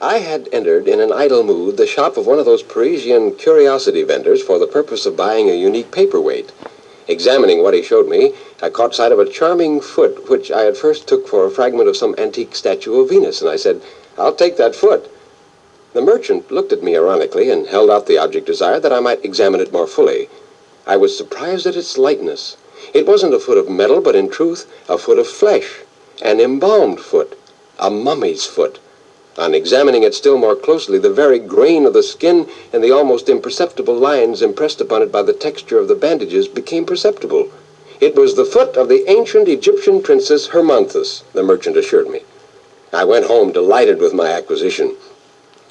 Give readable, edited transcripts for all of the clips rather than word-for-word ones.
I had entered in an idle mood the shop of one of those Parisian curiosity vendors for the purpose of buying a unique paperweight. Examining what he showed me, I caught sight of a charming foot, which I at first took for a fragment of some antique statue of Venus, and I said, "I'll take that foot." The merchant looked at me ironically and held out the object desired that I might examine it more fully. I was surprised at its lightness. It wasn't a foot of metal, but in truth, a foot of flesh, an embalmed foot, a mummy's foot. On examining it still more closely, the very grain of the skin and the almost imperceptible lines impressed upon it by the texture of the bandages became perceptible. It was the foot of the ancient Egyptian princess Hermonthis, the merchant assured me. I went home delighted with my acquisition.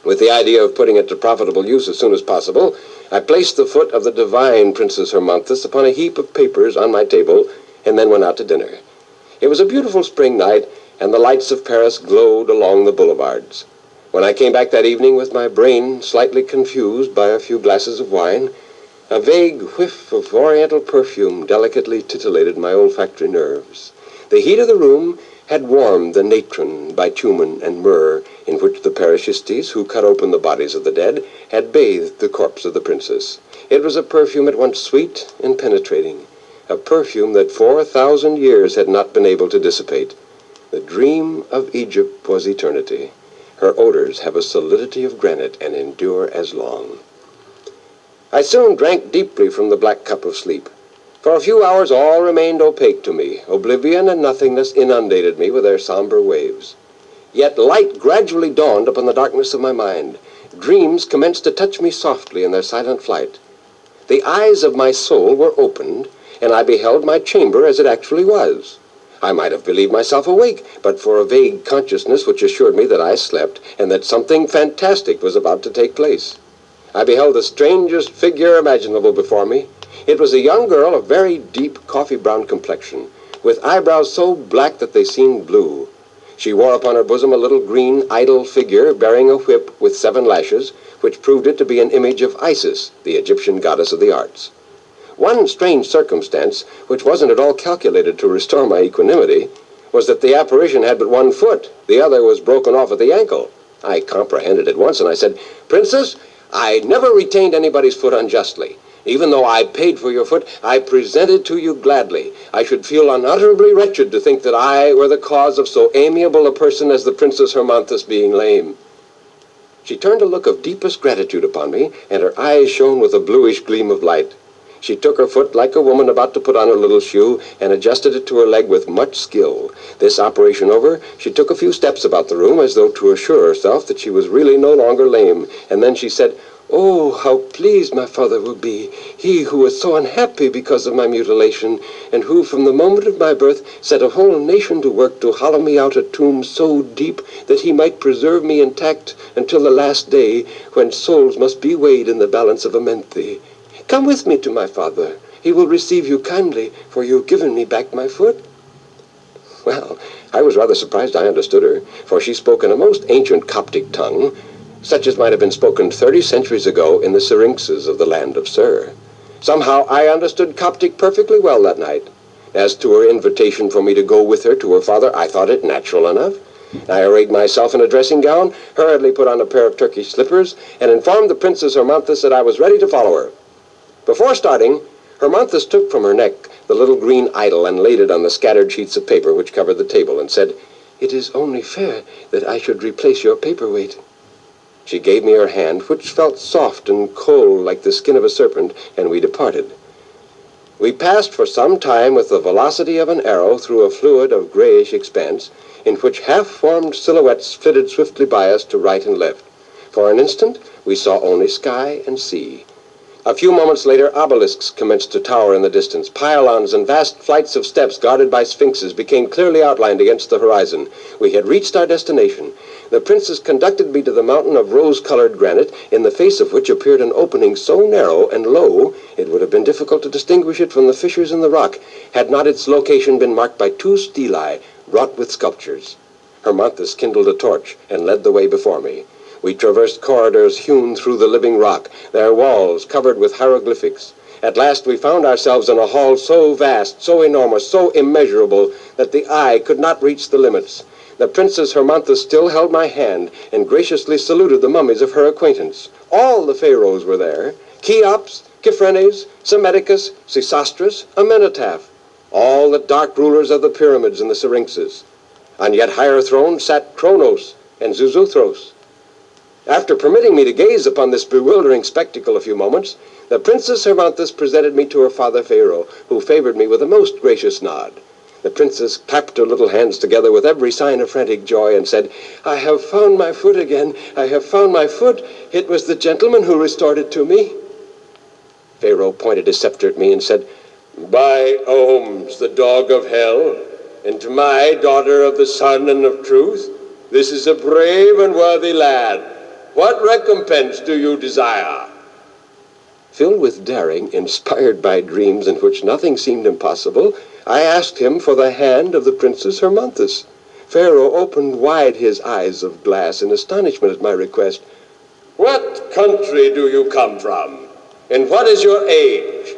With the idea of putting it to profitable use as soon as possible, I placed the foot of the divine Princess Hermonthis upon a heap of papers on my table, and then went out to dinner. It was a beautiful spring night, and the lights of Paris glowed along the boulevards. When I came back that evening with my brain slightly confused by a few glasses of wine, a vague whiff of oriental perfume delicately titillated my olfactory nerves. The heat of the room had warmed the natron, bitumen, and myrrh in which the Parishistes, who cut open the bodies of the dead, had bathed the corpse of the princess. It was a perfume at once sweet and penetrating, a perfume that 4,000 years had not been able to dissipate. The dream of Egypt was eternity. Her odors have a solidity of granite and endure as long. I soon drank deeply from the black cup of sleep. For a few hours all remained opaque to me. Oblivion and nothingness inundated me with their somber waves. Yet light gradually dawned upon the darkness of my mind. Dreams commenced to touch me softly in their silent flight. The eyes of my soul were opened, and I beheld my chamber as it actually was. I might have believed myself awake, but for a vague consciousness which assured me that I slept, and that something fantastic was about to take place. I beheld the strangest figure imaginable before me. It was a young girl of very deep coffee-brown complexion, with eyebrows so black that they seemed blue. She wore upon her bosom a little green idol figure bearing a whip with 7 lashes, which proved it to be an image of Isis, the Egyptian goddess of the arts. One strange circumstance, which wasn't at all calculated to restore my equanimity, was that the apparition had but 1 foot. The other was broken off at the ankle. I comprehended at once, and I said, "Princess, I never retained anybody's foot unjustly. Even though I paid for your foot, I present it to you gladly. I should feel unutterably wretched to think that I were the cause of so amiable a person as the Princess Hermonthis being lame." She turned a look of deepest gratitude upon me, and her eyes shone with a bluish gleam of light. She took her foot like a woman about to put on her little shoe, and adjusted it to her leg with much skill. This operation over, she took a few steps about the room, as though to assure herself that she was really no longer lame, and then she said, "Oh, how pleased my father will be, he who was so unhappy because of my mutilation, and who from the moment of my birth set a whole nation to work to hollow me out a tomb so deep that he might preserve me intact until the last day, when souls must be weighed in the balance of Amenthi. Come with me to my father. He will receive you kindly, for you have given me back my foot." Well, I was rather surprised I understood her, for she spoke in a most ancient Coptic tongue, such as might have been spoken 30 centuries ago in the syrinxes of the land of Sur. Somehow I understood Coptic perfectly well that night. As to her invitation for me to go with her to her father, I thought it natural enough. I arrayed myself in a dressing gown, hurriedly put on a pair of Turkish slippers, and informed the Princess Hermonthis that I was ready to follow her. Before starting, Hermonthis took from her neck the little green idol and laid it on the scattered sheets of paper which covered the table, and said, "It is only fair that I should replace your paperweight." She gave me her hand, which felt soft and cold like the skin of a serpent, and we departed. We passed for some time with the velocity of an arrow through a fluid of grayish expanse, in which half-formed silhouettes flitted swiftly by us to right and left. For an instant, we saw only sky and sea. A few moments later, obelisks commenced to tower in the distance. Pylons and vast flights of steps guarded by sphinxes became clearly outlined against the horizon. We had reached our destination. The princess conducted me to the mountain of rose-colored granite, in the face of which appeared an opening so narrow and low it would have been difficult to distinguish it from the fissures in the rock, had not its location been marked by 2 stelae wrought with sculptures. Hermonthis kindled a torch and led the way before me. We traversed corridors hewn through the living rock, their walls covered with hieroglyphics. At last we found ourselves in a hall so vast, so enormous, so immeasurable, that the eye could not reach the limits. the Princess Hermonthis still held my hand and graciously saluted the mummies of her acquaintance. All the pharaohs were there: Cheops, Khephren, Psammetichus, Sesostris, Amenhotep, all the dark rulers of the pyramids and the Syrinxes. On yet higher thrones sat Kronos and Xisuthros. After permitting me to gaze upon this bewildering spectacle a few moments, the Princess Hermonthis presented me to her father Pharaoh, who favored me with a most gracious nod. The princess clapped her little hands together with every sign of frantic joy and said, "I have found my foot again. I have found my foot. It was the gentleman who restored it to me." Pharaoh pointed his scepter at me and said, "By Ohms, the dog of hell, and to my daughter of the sun and of truth, this is a brave and worthy lad. What recompense do you desire?" Filled with daring, inspired by dreams in which nothing seemed impossible, I asked him for the hand of the Princess Hermonthis. Pharaoh opened wide his eyes of glass in astonishment at my request. "What country do you come from, and what is your age?"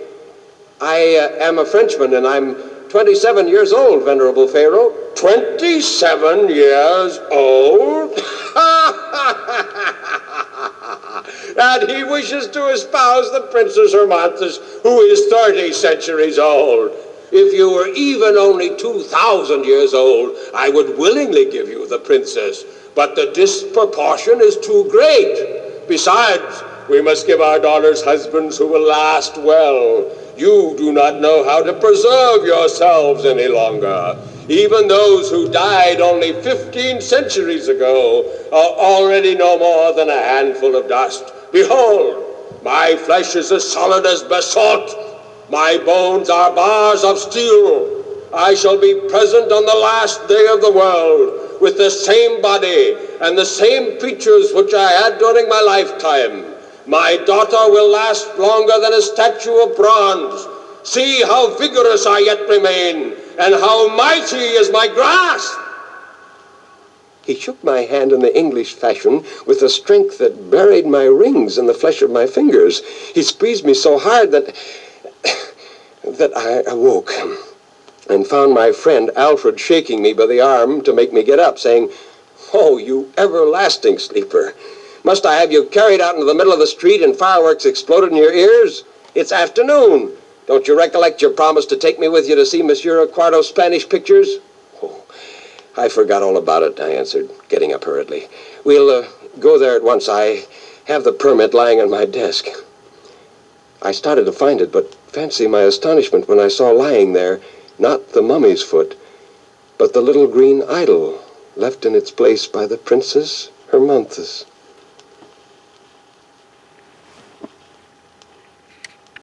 "I am a Frenchman, and I'm 27 years old, Venerable Pharaoh." 27 years old? And he wishes to espouse the Princess Hermonthis, who is 30 centuries old. If you were even only 2,000 years old, I would willingly give you the princess, but the disproportion is too great. Besides, we must give our daughters husbands who will last well. You do not know how to preserve yourselves any longer. Even those who died only 15 centuries ago are already no more than a handful of dust. Behold, my flesh is as solid as basalt. My bones are bars of steel. I shall be present on the last day of the world with the same body and the same features which I had during my lifetime. My daughter will last longer than a statue of bronze. See how vigorous I yet remain, and how mighty is my grasp." He shook my hand in the English fashion with a strength that buried my rings in the flesh of my fingers. He squeezed me so hard that I awoke and found my friend Alfred shaking me by the arm to make me get up, saying, "Oh, you everlasting sleeper. Must I have you carried out into the middle of the street and fireworks exploded in your ears? It's afternoon. Don't you recollect your promise to take me with you to see Monsieur Quarto's Spanish pictures?" "Oh, I forgot all about it," I answered, getting up hurriedly. "We'll go there at once. I have the permit lying on my desk." I started to find it, but fancy my astonishment when I saw lying there, not the mummy's foot, but the little green idol left in its place by the Princess Hermonthis.